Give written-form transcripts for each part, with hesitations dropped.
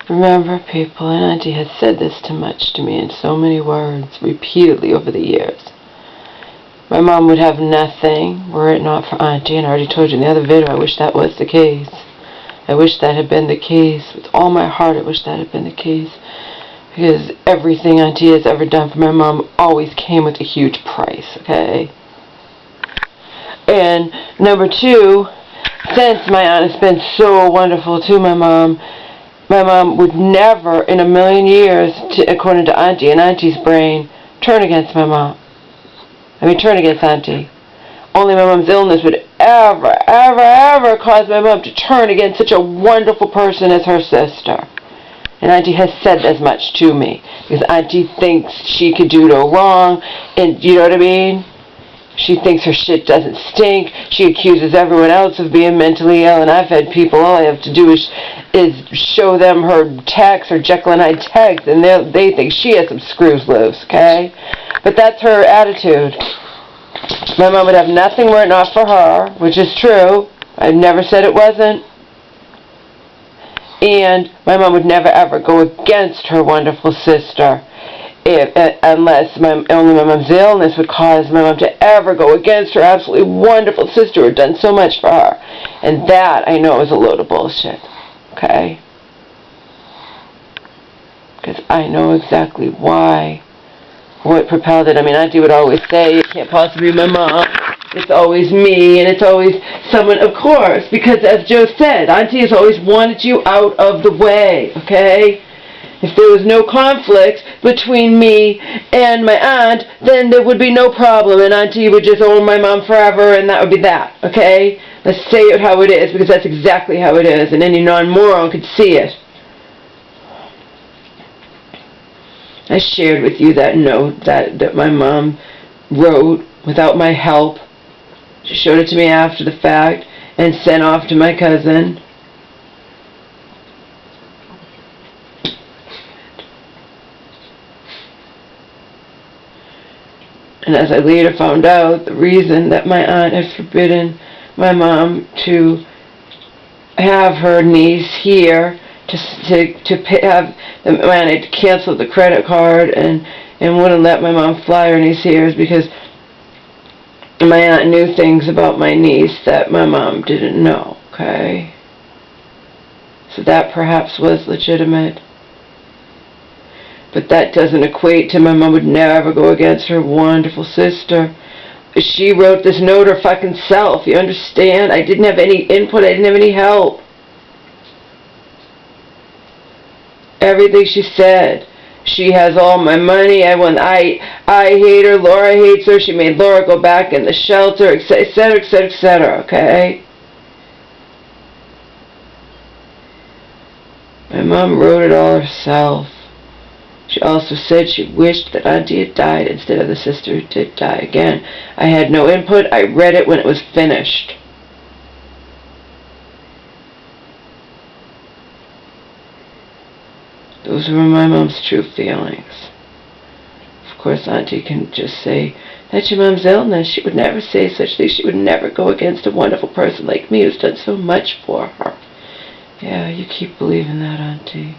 Remember, people, and Auntie has said this too much to me in so many words, repeatedly over the years. My mom would have nothing were it not for Auntie, and I already told you in the other video, I wish that was the case. I wish that had been the case. With all my heart, I wish that had been the case. Because everything Auntie has ever done for my mom always came with a huge price, okay? And number two, since my aunt has been so wonderful to my mom would never in a million years, according to Auntie and Auntie's brain, turn against my mom. Turn against Auntie. Only my mom's illness would ever cause my mom to turn against such a wonderful person as her sister. And Auntie has said as much to me. Because Auntie thinks she could do no wrong. And you know what I mean? She thinks her shit doesn't stink. She accuses everyone else of being mentally ill. And I've had people, all I have to do is show them her text or Jekyll and Hyde text. And they think she has some screws loose, okay? But that's her attitude. My mom would have nothing were it not for her, which is true. I've never said it wasn't. And my mom would never ever go against her wonderful sister, unless only my mom's illness would cause my mom to ever go against her absolutely wonderful sister who had done so much for her. And that, I know, is a load of bullshit. Okay? Because I know exactly why. What propelled it. Auntie would always say, it can't possibly be my mom. It's always me, and it's always someone, of course, because as Joe said, Auntie has always wanted you out of the way, okay? If there was no conflict between me and my aunt, then there would be no problem, and Auntie would just own my mom forever, and that would be that, okay? Let's say it how it is, because that's exactly how it is, and any non-moron could see it. I shared with you that note that my mom wrote without my help. She showed it to me after the fact and sent off to my cousin. And as I later found out, the reason that my aunt had forbidden my mom to have her niece here my aunt had canceled the credit card and wouldn't let my mom fly her niece here is because my aunt knew things about my niece that my mom didn't know, okay? So that perhaps was legitimate. But that doesn't equate to my mom would never go against her wonderful sister. She wrote this note her fucking self, you understand? I didn't have any input, I didn't have any help. Everything she said. She has all my money. I hate her. Laura hates her. She made Laura go back in the shelter, etc., etc., etc., okay? My mom wrote it all herself. She also said she wished that Auntie had died instead of the sister who did die. Again, I had no input. I read it when it was finished. Those were my mom's true feelings. Of course, Auntie can just say, that's your mom's illness. She would never say such things. She would never go against a wonderful person like me who's done so much for her. Yeah, you keep believing that, Auntie.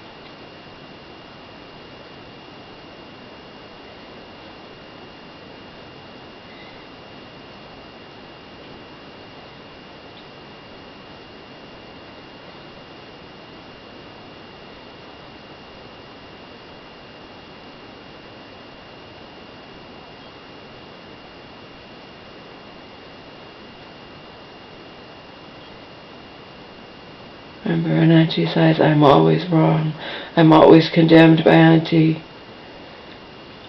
Remember, in Auntie's eyes, I'm always wrong. I'm always condemned by Auntie.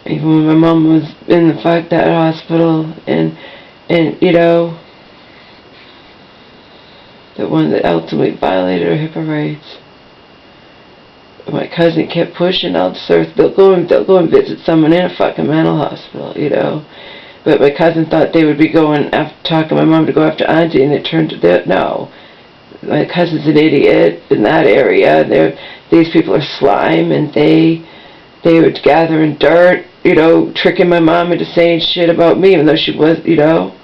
Even when my mom was in the fucked out hospital, and you know, the one that ultimately violated her HIPAA rights. My cousin kept pushing out the surface. They'll go and visit someone in a fucking mental hospital, you know. But my cousin thought they would be going after talking my mom to go after Auntie, and it turned to that. No. My cousin's an idiot in that area. These people are slime, and they would gather in dirt, you know, tricking my mom into saying shit about me, even though she was, you know.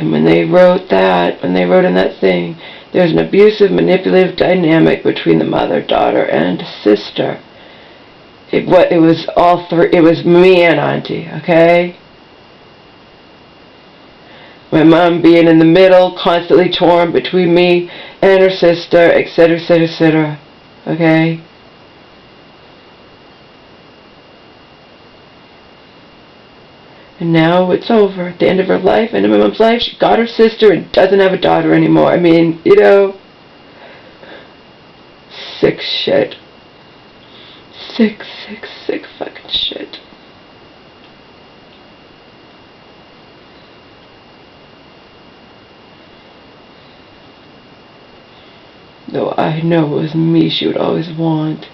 And when they wrote in that thing, there's an abusive, manipulative dynamic between the mother, daughter, and sister. It was all three. It was me and Auntie, okay? My mom being in the middle, constantly torn between me and her sister, etc., etc., etc., okay? And now it's over. At the end of her life, end of my mom's life, she got her sister and doesn't have a daughter anymore. I mean, you know, sick shit. Sick, sick, sick fucking shit. Though I know it was me she would always want.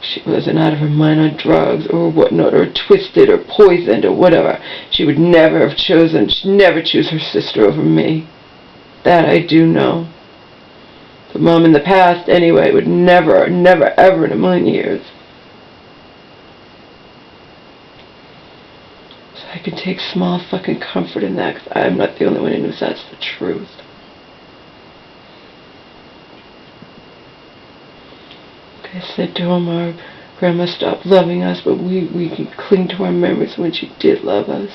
She wasn't out of her mind on drugs or whatnot, or twisted or poisoned or whatever. She would never have chosen, she'd never choose her sister over me. That I do know. But Mom in the past, anyway, would never, never, ever in a million years. So I can take small fucking comfort in that, because I'm not the only one who knows that's the truth. Like I said to him, our grandma stopped loving us, but we can cling to our memories when she did love us.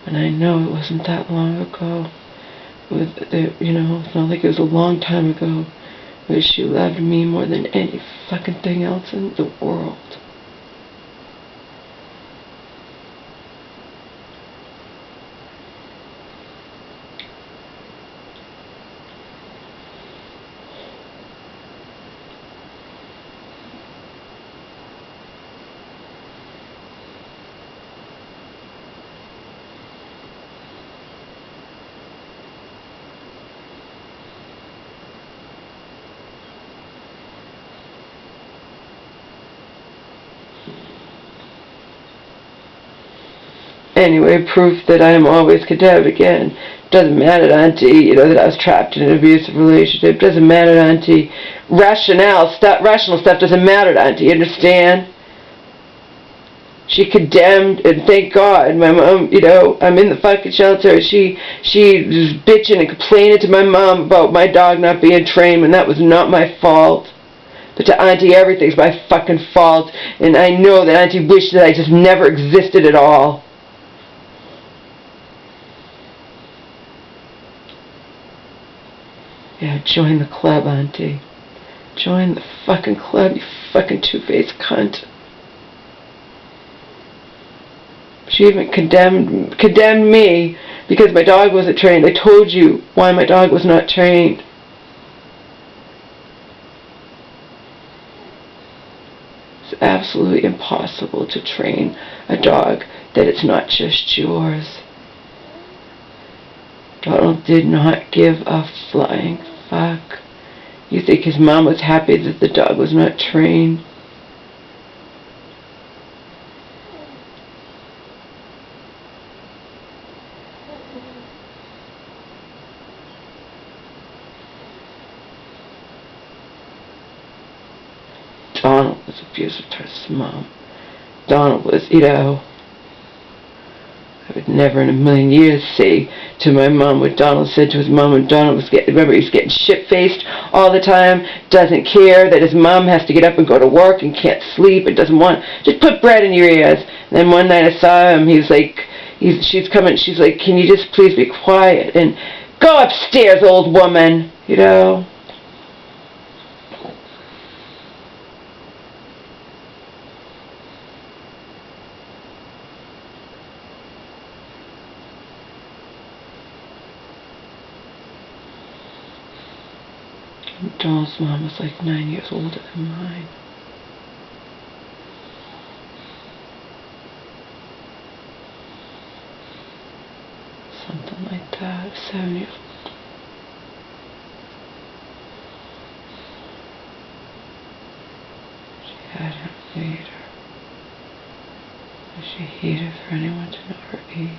And I know it wasn't that long ago. It's not like it was a long time ago. But she loved me more than any fucking thing else in the world. Anyway, proof that I am always condemned again. Doesn't matter, Auntie, that I was trapped in an abusive relationship. Doesn't matter, Auntie. Rational stuff doesn't matter, Auntie, you understand? She condemned, and thank God, my mom, I'm in the fucking shelter. She was bitching and complaining to my mom about my dog not being trained, and that was not my fault. But to Auntie, everything's my fucking fault, and I know that Auntie wished that I just never existed at all. Yeah, join the club, Auntie. Join the fucking club, you fucking two-faced cunt. She even condemned me because my dog wasn't trained. I told you why my dog was not trained. It's absolutely impossible to train a dog that it's not just yours. Donald did not give a flying fuck. You think his mom was happy that the dog was not trained? Donald was abusive towards his mom. Donald was, I would never in a million years say to my mom what Donald said to his mom when Donald was he's getting shit-faced all the time, doesn't care that his mom has to get up and go to work and can't sleep and doesn't want, just put bread in your ears. And then one night I saw him, she's like, can you just please be quiet and go upstairs, old woman, Donald's mom was like 9 years older than mine. Something like that, 7 years old. She had him later. hate it for anyone to know her age.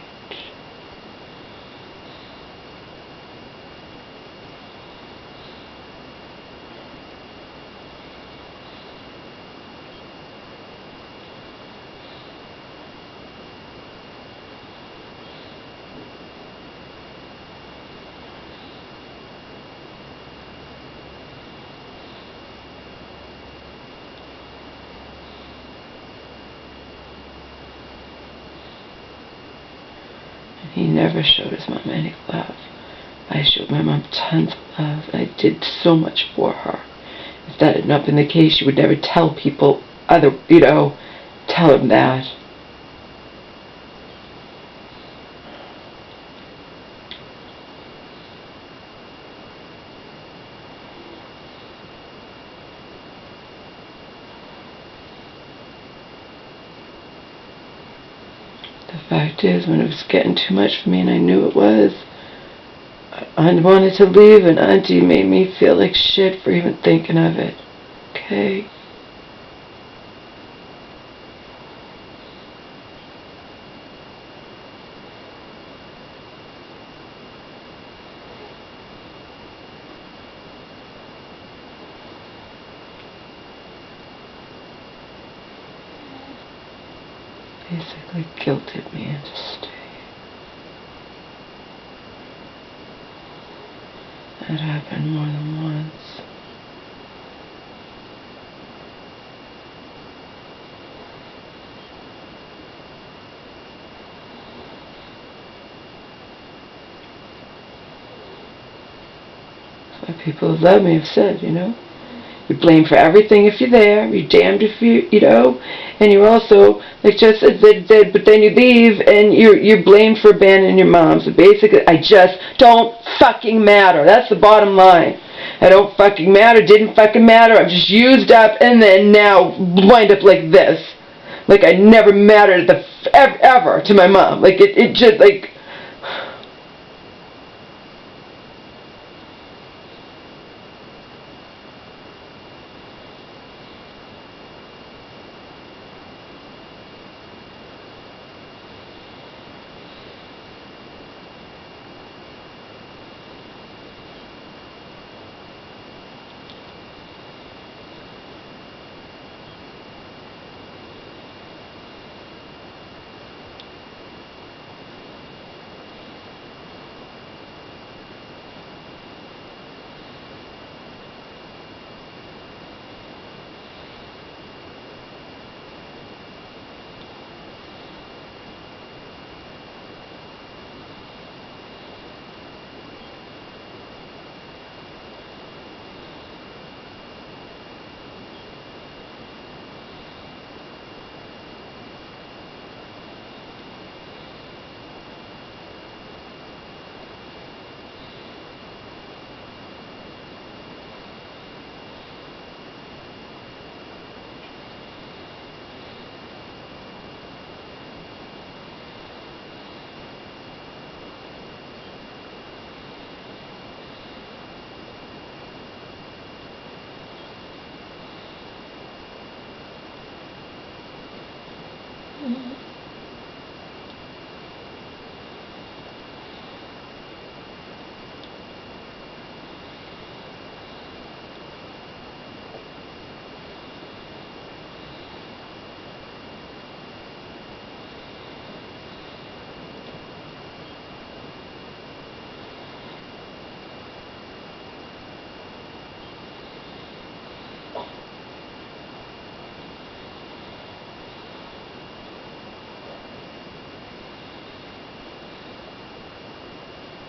He never showed his mom any love. I showed my mom tons of love. I did so much for her. If that had not been the case, she would never tell people tell them that. The fact is, when it was getting too much for me, and I knew it was, I wanted to leave, and Auntie made me feel like shit for even thinking of it. Okay? Basically guilted me into staying. That happened more than once. That's why people who love me have said, you're blamed for everything if you're there, you're damned if and you're also, like just said, but then you leave and you're blamed for abandoning your mom. So basically, I just don't fucking matter. That's the bottom line. I don't fucking matter, didn't fucking matter, I'm just used up and then now wind up like this. Like I never mattered ever to my mom. Like it just, like...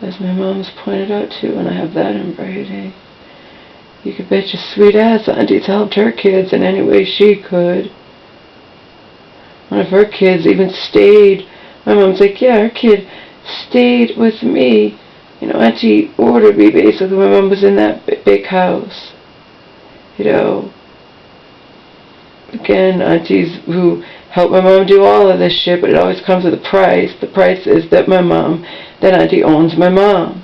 As my mom's pointed out too, and I have that in writing, you could bet your sweet ass Auntie's helped her kids in any way she could. One of her kids even stayed. My mom's like, yeah, her kid stayed with me. Auntie ordered me, basically. My mom was in that big house. Again, aunties who help my mom do all of this shit, but it always comes with a price. The price is that auntie owns my mom,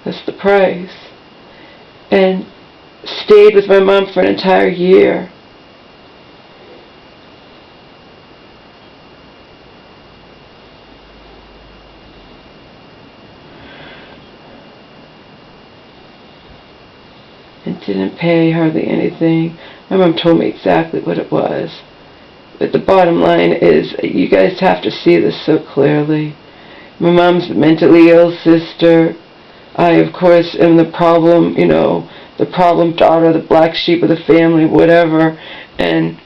That's the price. And stayed with my mom for an entire year. didn't pay hardly anything. My mom told me exactly what it was. But the bottom line is, you guys have to see this so clearly. My mom's the mentally ill sister. I, of course, am the problem, you know, the problem daughter, the black sheep of the family, whatever. And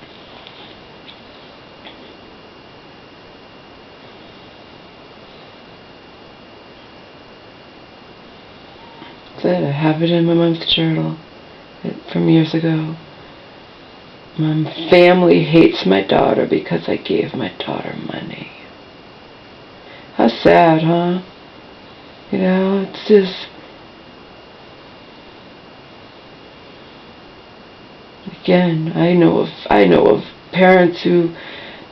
I have it in my mom's journal from years ago. My family hates my daughter because I gave my daughter money. How sad, huh? You know, it's just... Again, I know of parents who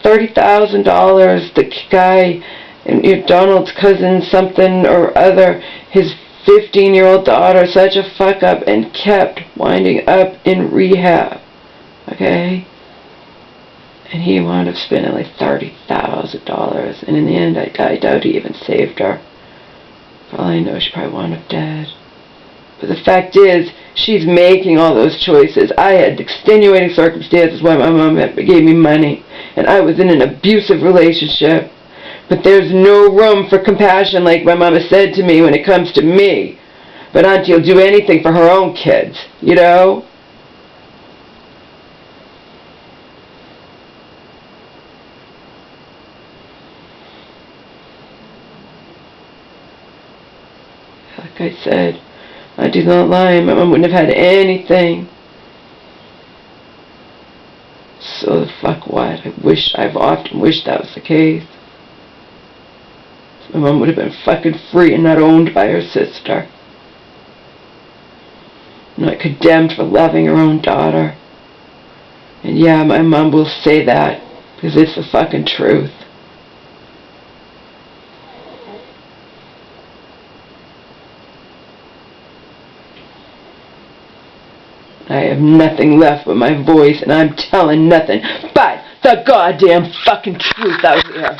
$30,000, the guy, and Donald's cousin, something or other, his 15-year-old daughter, such a fuck up, and kept winding up in rehab. Okay? And he wound up spending like $30,000, and in the end, I doubt he even saved her. For all I know, she probably wound up dead. But the fact is, she's making all those choices. I had extenuating circumstances why my mom gave me money, and I was in an abusive relationship. But there's no room for compassion, like my mama said to me, when it comes to me. But Auntie will do anything for her own kids, you know? Like I said, Auntie's not lying. My mom wouldn't have had anything. So the fuck what? I've often wished that was the case. My mom would have been fucking free and not owned by her sister. Not condemned for loving her own daughter. And yeah, my mom will say that, because it's the fucking truth. I have nothing left but my voice, and I'm telling nothing but the goddamn fucking truth out here.